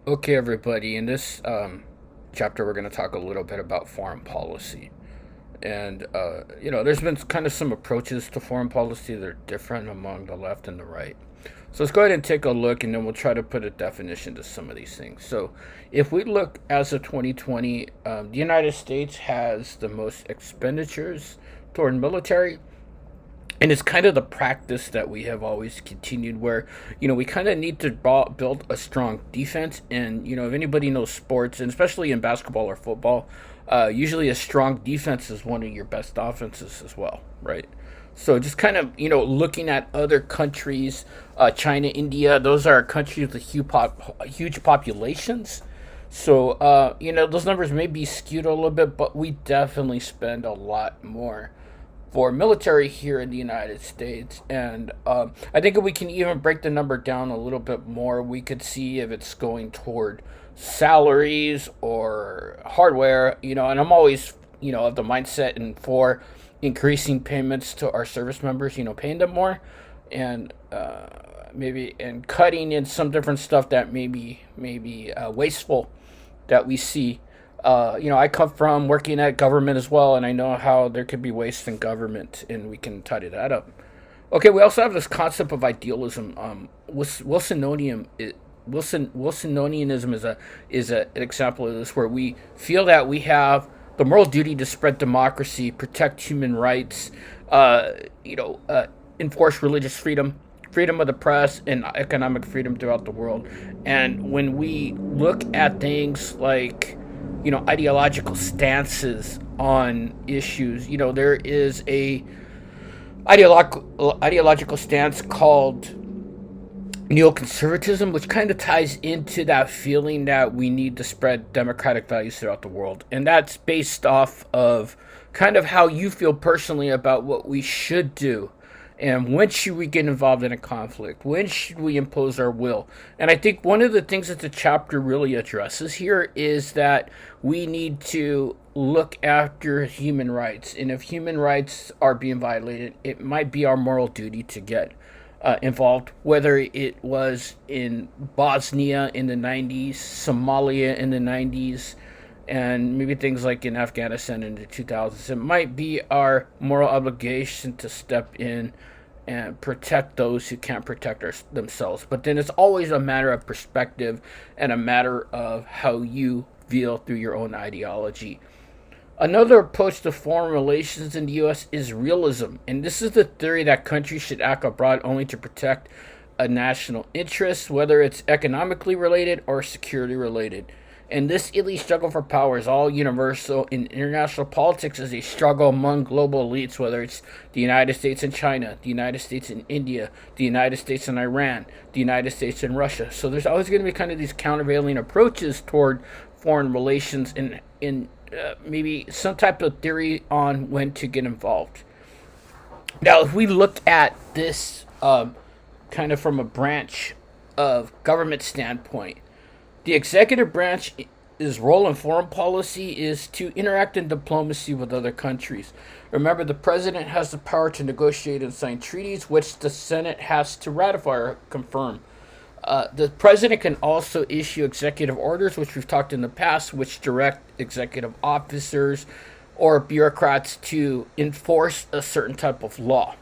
Okay, everybody, in this chapter, we're going to talk a little bit about foreign policy. And, there's been kind of some approaches to foreign policy that are different among the left and the right. So let's go ahead and take a look, and then we'll try to put a definition to some of these things. So, if we look as of 2020, the United States has the most expenditures toward military, and it's kind of the practice that we have always continued where we kind of need to build a strong defense. And if anybody knows sports, and especially in basketball or football, usually a strong defense is one of your best offenses as well, right? So just kind of looking at other countries, China, India, those are countries with huge populations. So those numbers may be skewed a little bit, but we definitely spend a lot more for military here in the United States. And I think if we can even break the number down a little bit more, we could see if it's going toward salaries or hardware. And I'm always, of the mindset and for increasing payments to our service members, paying them more, and maybe and cutting in some different stuff that maybe wasteful that we see. I come from working at government as well, and I know how there could be waste in government, and we can tidy that up. Okay, we also have this concept of idealism. Wilsonianism is an example of this, where we feel that we have the moral duty to spread democracy, protect human rights, enforce religious freedom, freedom of the press, and economic freedom throughout the world. And when we look at things like ideological stances on issues, there is a ideological stance called neoconservatism, which kind of ties into that feeling that we need to spread democratic values throughout the world. And that's based off of kind of how you feel personally about what we should do. And when should we get involved in a conflict? When should we impose our will? And I think one of the things that the chapter really addresses here is that we need to look after human rights. And if human rights are being violated, it might be our moral duty to get involved, whether it was in Bosnia in the 90s, Somalia in the 90s, and maybe things like in Afghanistan in the 2000s. It might be our moral obligation to step in and protect those who can't protect themselves. But then it's always a matter of perspective and a matter of how you feel through your own ideology. Another approach to foreign relations in the U.S. is realism, and this is the theory that countries should act abroad only to protect a national interest, whether it's economically related or security related. And this elite struggle for power is all universal in international politics as a struggle among global elites, whether it's the United States and China, the United States and India, the United States and Iran, the United States and Russia. So there's always going to be kind of these countervailing approaches toward foreign relations in maybe some type of theory on when to get involved. Now, if we look at this kind of from a branch of government standpoint, the executive branch's role in foreign policy is to interact in diplomacy with other countries. Remember, the president has the power to negotiate and sign treaties, which the Senate has to ratify or confirm. The president can also issue executive orders, which we've talked in the past, which direct executive officers or bureaucrats to enforce a certain type of law.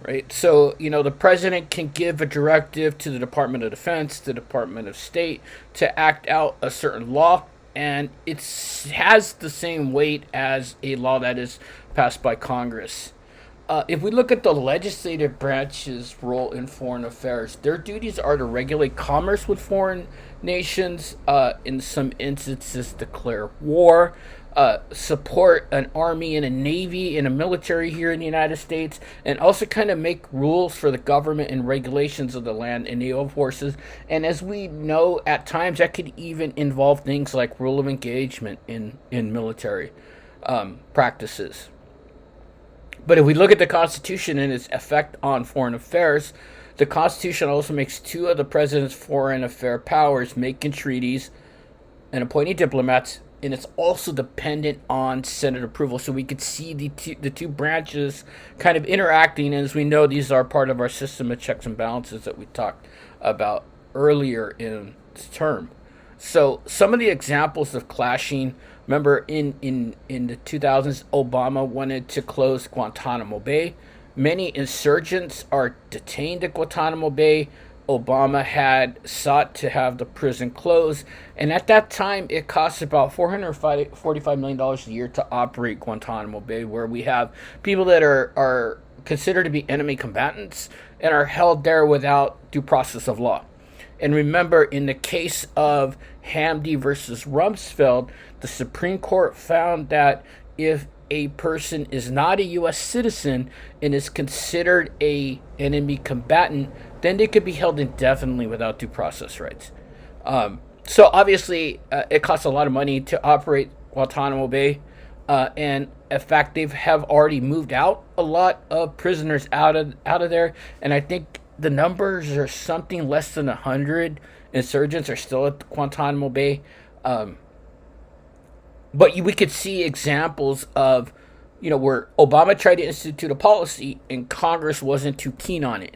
Right? So, the president can give a directive to the Department of Defense, the Department of State, to act out a certain law, and it has the same weight as a law that is passed by Congress. If we look at the legislative branch's role in foreign affairs, their duties are to regulate commerce with foreign nations, in some instances, declare war, support an army and a navy and a military here in the United States, and also kind of make rules for the government and regulations of the land and naval forces. And as we know, at times that could even involve things like rule of engagement in military practices. But if we look at the Constitution and its effect on foreign affairs, the Constitution also makes two of the president's foreign affair powers making treaties and appointing diplomats, and it's also dependent on Senate approval. So we could see the two branches kind of interacting, and as we know, these are part of our system of checks and balances that we talked about earlier in its term. So some of the examples of clashing, remember in the 2000s, Obama wanted to close Guantanamo Bay. Many insurgents are detained at Guantanamo Bay. Obama had sought to have the prison closed, and at that time, it cost about $445 million a year to operate Guantanamo Bay, where we have people that are considered to be enemy combatants and are held there without due process of law. And remember, in the case of Hamdi versus Rumsfeld, the Supreme Court found that if a person is not a U.S. citizen and is considered a enemy combatant, then they could be held indefinitely without due process rights. So obviously, it costs a lot of money to operate Guantanamo Bay, and in fact, they have already moved out a lot of prisoners out of there, and I think the numbers are something less than 100 insurgents are still at Guantanamo Bay. But we could see examples of, where Obama tried to institute a policy and Congress wasn't too keen on it.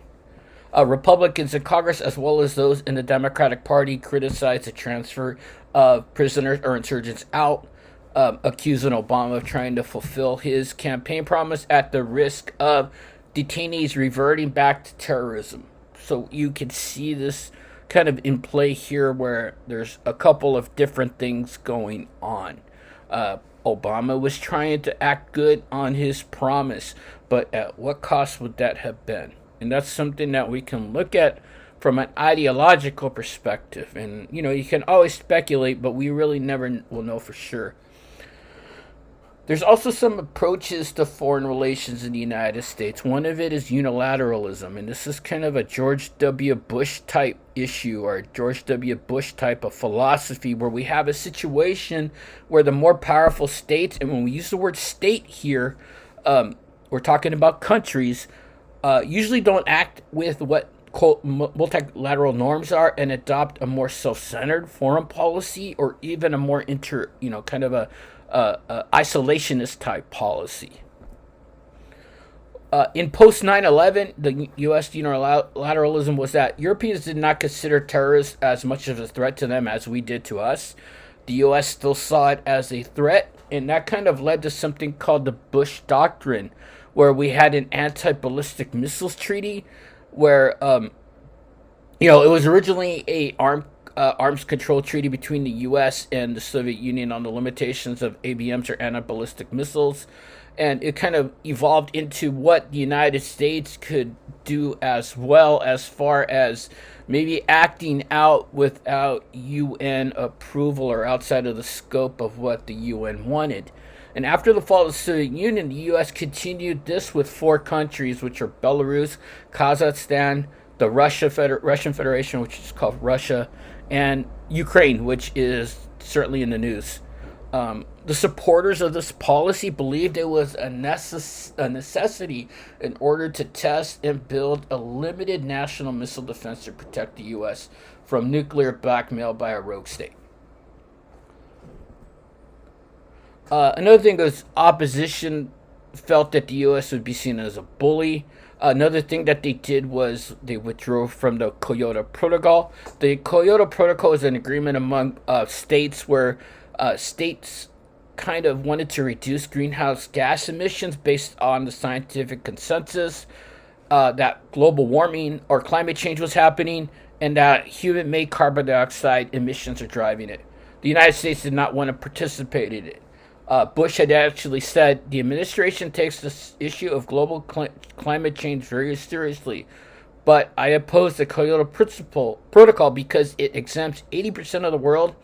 Republicans in Congress, as well as those in the Democratic Party, criticized the transfer of prisoners or insurgents out, accusing Obama of trying to fulfill his campaign promise at the risk of detainees reverting back to terrorism. So you can see this kind of in play here, where there's a couple of different things going on. Obama was trying to act good on his promise, but at what cost would that have been? And that's something that we can look at from an ideological perspective. And, you can always speculate, but we really never will know for sure. There's also some approaches to foreign relations in the United States. One of it is unilateralism, and this is kind of a George W. Bush type issue, or George W. Bush type of philosophy, where we have a situation where the more powerful states, and when we use the word state here, we're talking about countries, usually don't act with what multilateral norms are and adopt a more self-centered foreign policy, or even a more kind of a isolationist type policy. In post 9/11, the U.S. unilateralism was that Europeans did not consider terrorists as much of a threat to them as we did to us. The U.S. still saw it as a threat, and that kind of led to something called the Bush Doctrine, where we had an anti-ballistic missiles treaty, where it was originally a arms control treaty between the U.S. and the Soviet Union on the limitations of ABMs, or anti-ballistic missiles, and it kind of evolved into what the United States could do as well, as far as maybe acting out without UN approval or outside of the scope of what the UN wanted. And after the fall of the Soviet Union, the U.S. continued this with 4 countries, which are Belarus, Kazakhstan, the Russian Federation, which is called Russia, and Ukraine, which is certainly in the news. The supporters of this policy believed it was a necessity in order to test and build a limited national missile defense to protect the U.S. from nuclear blackmail by a rogue state. Another thing was opposition felt that the U.S. would be seen as a bully. Another thing that they did was they withdrew from the Kyoto Protocol. The Kyoto Protocol is an agreement among states where states kind of wanted to reduce greenhouse gas emissions based on the scientific consensus that global warming or climate change was happening, and that human-made carbon dioxide emissions are driving it. The United States did not want to participate in it. Bush had actually said, the administration takes this issue of global climate change very seriously, but I oppose the Kyoto Protocol because it exempts 80% of the world,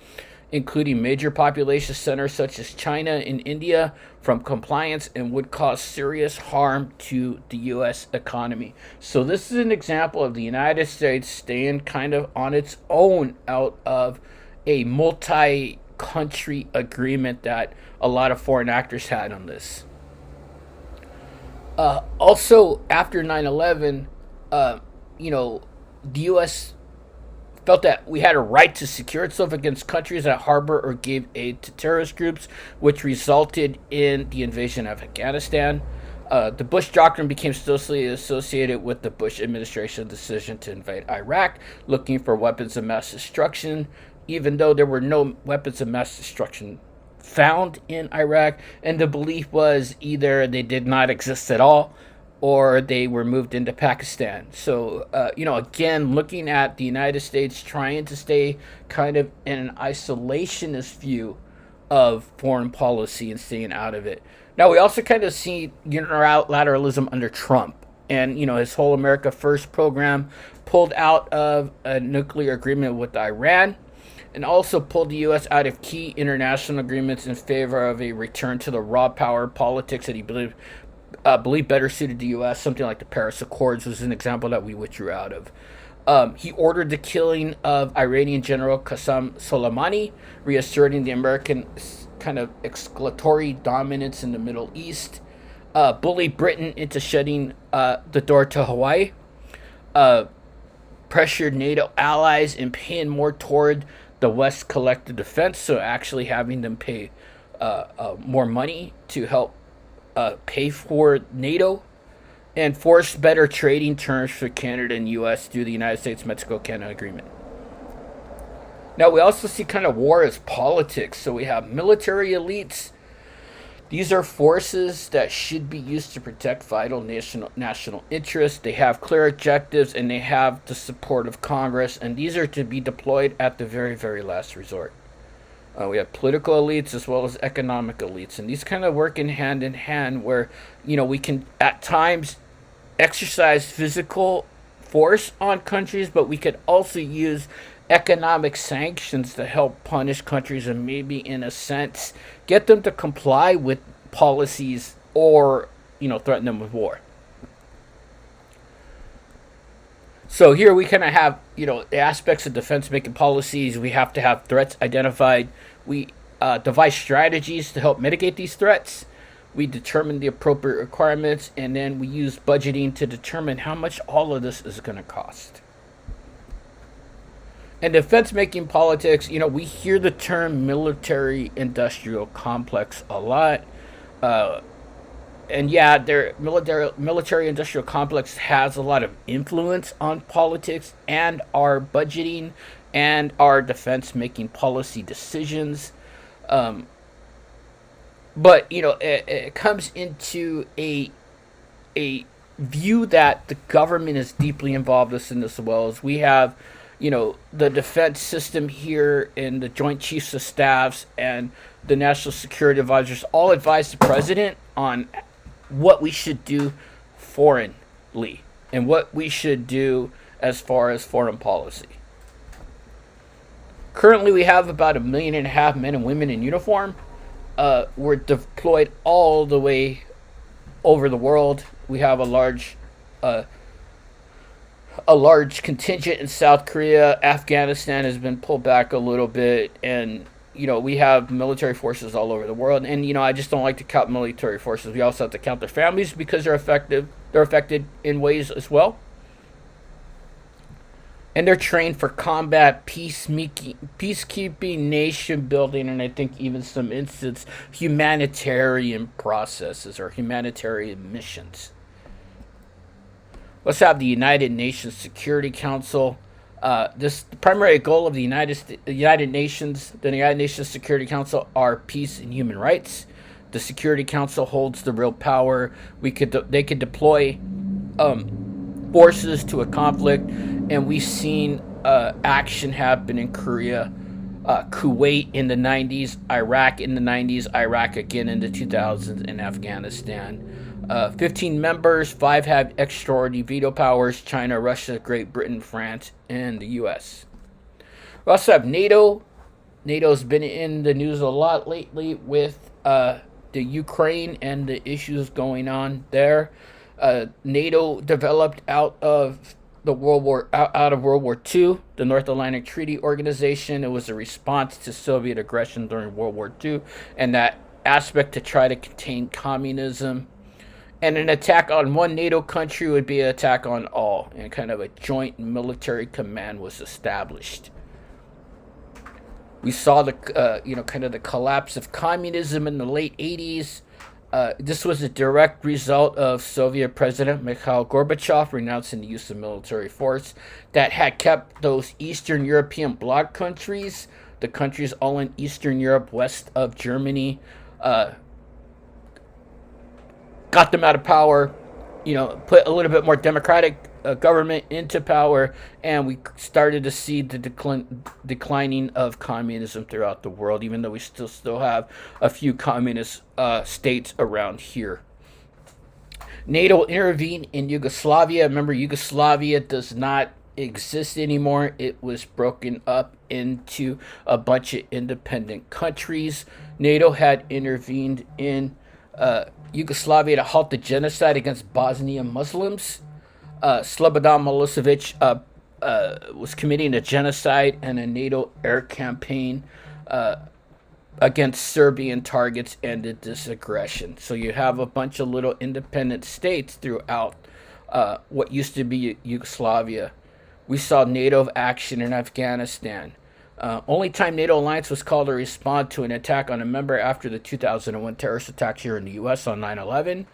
including major population centers such as China and India, from compliance, and would cause serious harm to the U.S. economy. So this is an example of the United States staying kind of on its own out of a multi-country agreement that a lot of foreign actors had on this. Also, after 9/11, the U.S. felt that we had a right to secure itself against countries that harbor or gave aid to terrorist groups, which resulted in the invasion of Afghanistan. The Bush Doctrine became closely associated with the Bush administration's decision to invade Iraq, looking for weapons of mass destruction, even though there were no weapons of mass destruction found in Iraq. And the belief was either they did not exist at all or they were moved into Pakistan. So, again, looking at the United States trying to stay kind of in an isolationist view of foreign policy and staying out of it. Now, we also kind of see unilateralism under Trump. And, his whole America First program pulled out of a nuclear agreement with Iran and also pulled the U.S. out of key international agreements in favor of a return to the raw power politics that he believed better suited the U.S. Something like the Paris Accords was an example that we withdrew out of. He ordered the killing of Iranian General Qasem Soleimani, reasserting the American kind of exclamatory dominance in the Middle East. Bullied Britain into shutting the door to Hawaii. Pressured NATO allies and paying more toward the West's collective defense, so actually having them pay more money to help pay for NATO, and forced better trading terms for Canada and U.S. through the United States-Mexico-Canada Agreement. Now, we also see kind of war as politics. So we have military elites. These are forces that should be used to protect vital national interests. They have clear objectives, and they have the support of Congress, and these are to be deployed at the very, very last resort. We have political elites as well as economic elites, and these kind of work in hand where, we can at times exercise physical force on countries, but we could also use economic sanctions to help punish countries and maybe, in a sense, get them to comply with policies or, threaten them with war. So here we kind of have, the aspects of defense-making policies. We have to have threats identified. We devise strategies to help mitigate these threats. We determine the appropriate requirements, and then we use budgeting to determine how much all of this is going to cost. In defense-making politics, we hear the term military-industrial complex a lot. And yeah, their military-industrial complex has a lot of influence on politics and our budgeting and our defense-making policy decisions. But, it comes into a view that the government is deeply involved in this as well. As we have, the defense system here and the Joint Chiefs of Staffs and the National Security Advisors all advise the president on what we should do foreignly and what we should do as far as foreign policy. Currently, we have about 1.5 million men and women in uniform. We're deployed all the way over the world. We have a large contingent in South Korea. Afghanistan has been pulled back a little bit, and we have military forces all over the world. And I just don't like to count military forces. We also have to count their families because they're effective. They're affected in ways as well. And they're trained for combat, peacekeeping, nation building, and I think even some instances humanitarian processes or humanitarian missions. Let's have the United Nations Security Council. The primary goal of the United Nations Security Council are peace and human rights. The Security Council holds the real power. They could deploy forces to a conflict, and we've seen action happen in Korea, Kuwait in the 90s, Iraq in the 90s, Iraq again in the 2000s, and Afghanistan. 15 members, 5 have extraordinary veto powers: China, Russia, Great Britain, France, and the U.S. We also have NATO. NATO's been in the news a lot lately with the Ukraine and the issues going on there. NATO developed out of World War II, the North Atlantic Treaty Organization. It was a response to Soviet aggression during World War II, and that aspect to try to contain communism. And an attack on one NATO country would be an attack on all, and kind of a joint military command was established. We saw the kind of the collapse of communism in the late 80s. This was a direct result of Soviet President Mikhail Gorbachev renouncing the use of military force that had kept those Eastern European bloc countries, the countries all in Eastern Europe west of Germany, uh, got them out of power, put a little bit more democratic government into power, and we started to see the declining of communism throughout the world, even though we still have a few communist states around here. NATO intervened in Yugoslavia. Remember, Yugoslavia does not exist anymore. It was broken up into a bunch of independent countries. NATO had intervened in Yugoslavia to halt the genocide against Bosnian Muslims. Slobodan Milosevic was committing a genocide and a NATO air campaign against Serbian targets ended this aggression. So you have a bunch of little independent states throughout what used to be Yugoslavia. We saw NATO action in Afghanistan. Only time NATO alliance was called to respond to an attack on a member after the 2001 terrorist attack here in the U.S. on 9/11.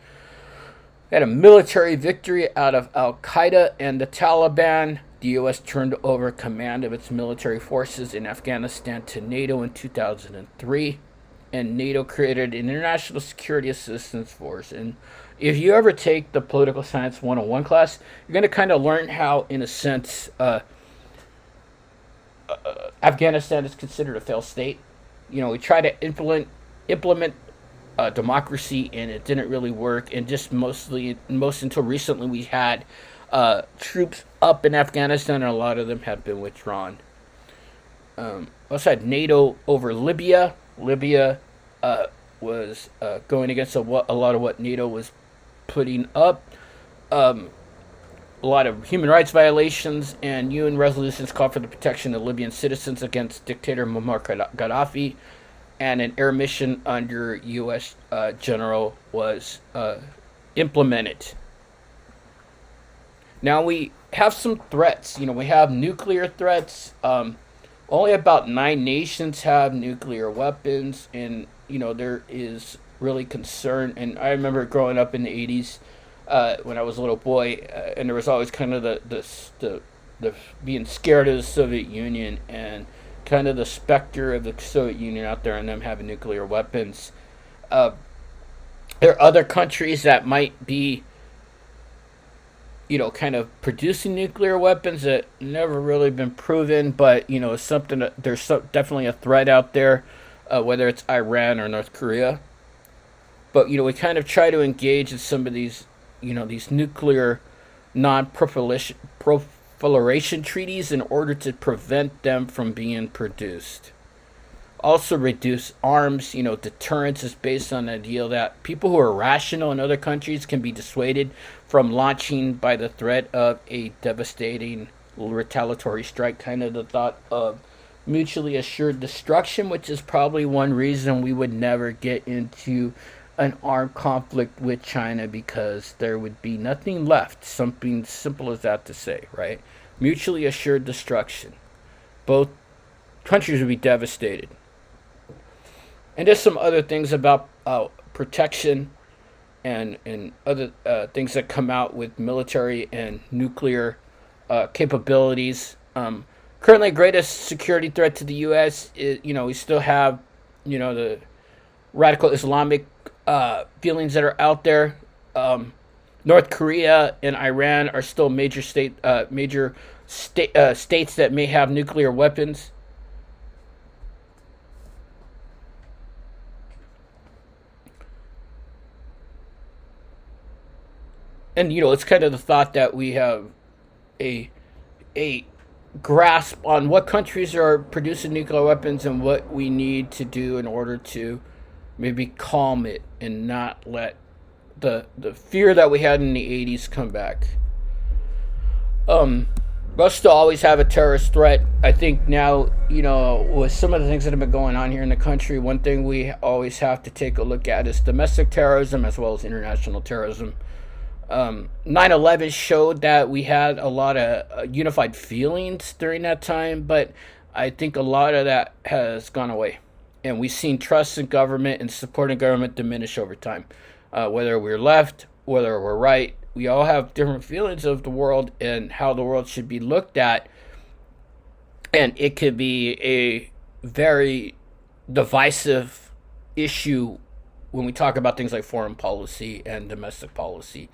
Had a military victory out of Al Qaeda and the Taliban. The U.S. turned over command of its military forces in Afghanistan to NATO in 2003, and NATO created an International Security Assistance Force. And if you ever take the Political Science 101 class, you're going to kind of learn how, in a sense, Afghanistan is considered a failed state. We try to implement democracy, and it didn't really work. And just most until recently, we had troops up in Afghanistan, and a lot of them have been withdrawn. Also had NATO over Libya. Libya was going against a lot of what NATO was putting up. A lot of human rights violations, and UN resolutions called for the protection of Libyan citizens against dictator Muammar Gaddafi, and an air mission under U.S. General was implemented. Now we have some threats. We have nuclear threats. Only about 9 nations have nuclear weapons, and there is really concern. And I remember growing up in the 80s. When I was a little boy, and there was always kind of the being scared of the Soviet Union and kind of the specter of the Soviet Union out there and them having nuclear weapons. There are other countries that might be, kind of producing nuclear weapons that never really been proven, but it's something that there's definitely a threat out there, whether it's Iran or North Korea. But we kind of try to engage in some of these these nuclear non-proliferation treaties in order to prevent them from being produced. Also reduce arms. Deterrence is based on the idea that people who are rational in other countries can be dissuaded from launching by the threat of a devastating retaliatory strike, kind of the thought of mutually assured destruction, which is probably one reason we would never get into an armed conflict with China, because there would be nothing left. Something simple as that to say, right? Mutually assured destruction. Both countries would be devastated. And there's some other things about protection and other things that come out with military and nuclear capabilities. Currently, greatest security threat to the U.S. is, we still have, the radical Islamic feelings that are out there. North Korea and Iran are still major states that may have nuclear weapons. And it's kind of the thought that we have a grasp on what countries are producing nuclear weapons and what we need to do in order to maybe calm it and not let the fear that we had in the 80s come back. We'll still always have a terrorist threat. I think now, with some of the things that have been going on here in the country, one thing we always have to take a look at is domestic terrorism as well as international terrorism. 9/11 showed that we had a lot of unified feelings during that time, but I think a lot of that has gone away. And we've seen trust in government and support in government diminish over time. Whether we're left, whether we're right, we all have different feelings of the world and how the world should be looked at. And it could be a very divisive issue when we talk about things like foreign policy and domestic policy.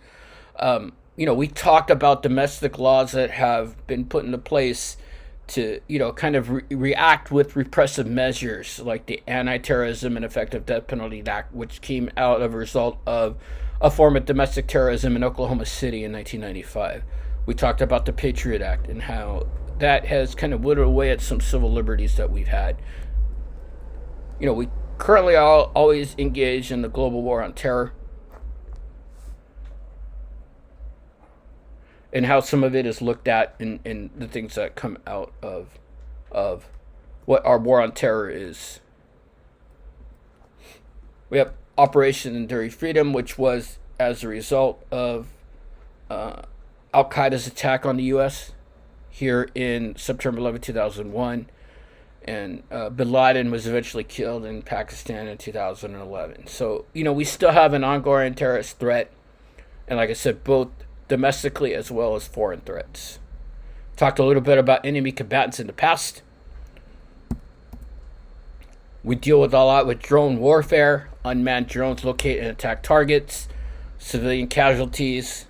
We talked about domestic laws that have been put into place to, kind of react with repressive measures like the Anti-Terrorism and Effective Death Penalty Act, which came out of a result of a form of domestic terrorism in Oklahoma City in 1995. We talked about the Patriot Act and how that has kind of whittled away at some civil liberties that we've had. We currently are always engaged in the global war on terror, and how some of it is looked at in the things that come out of what our war on terror is. We have Operation Enduring Freedom, which was as a result of Al Qaeda's attack on the U.S. here in September 11, 2001. And bin Laden was eventually killed in Pakistan in 2011. So, we still have an ongoing terrorist threat. And like I said, both domestically as well as foreign threats. Talked a little bit about enemy combatants in the past. We deal with a lot with drone warfare. Unmanned drones locate and attack targets. Civilian casualties.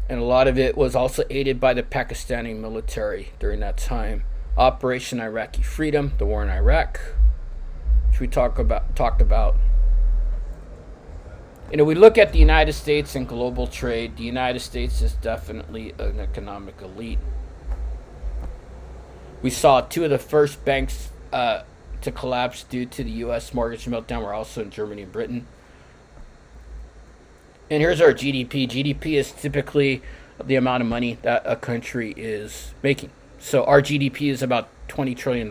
And a lot of it was also aided by the Pakistani military during that time. Operation Iraqi Freedom, the war in Iraq, which we talked about. We look at the United States and global trade. The United States is definitely an economic elite. We saw two of the first banks to collapse due to the U.S. mortgage meltdown were also in Germany and Britain. And here's our GDP. GDP is typically the amount of money that a country is making. So our GDP is about $20 trillion.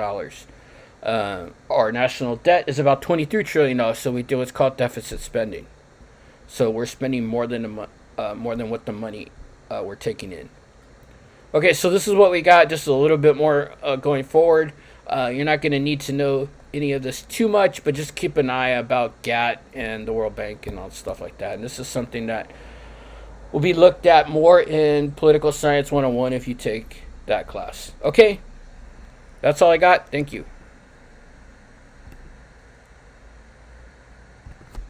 Our national debt is about $23 trillion. So we do what's called deficit spending. So we're spending more than what the money we're taking in. Okay, so this is what we got. Just a little bit more going forward. You're not going to need to know any of this too much, but just keep an eye about GATT and the World Bank and all stuff like that. And this is something that will be looked at more in Political Science 101 if you take that class. Okay, that's all I got. Thank you.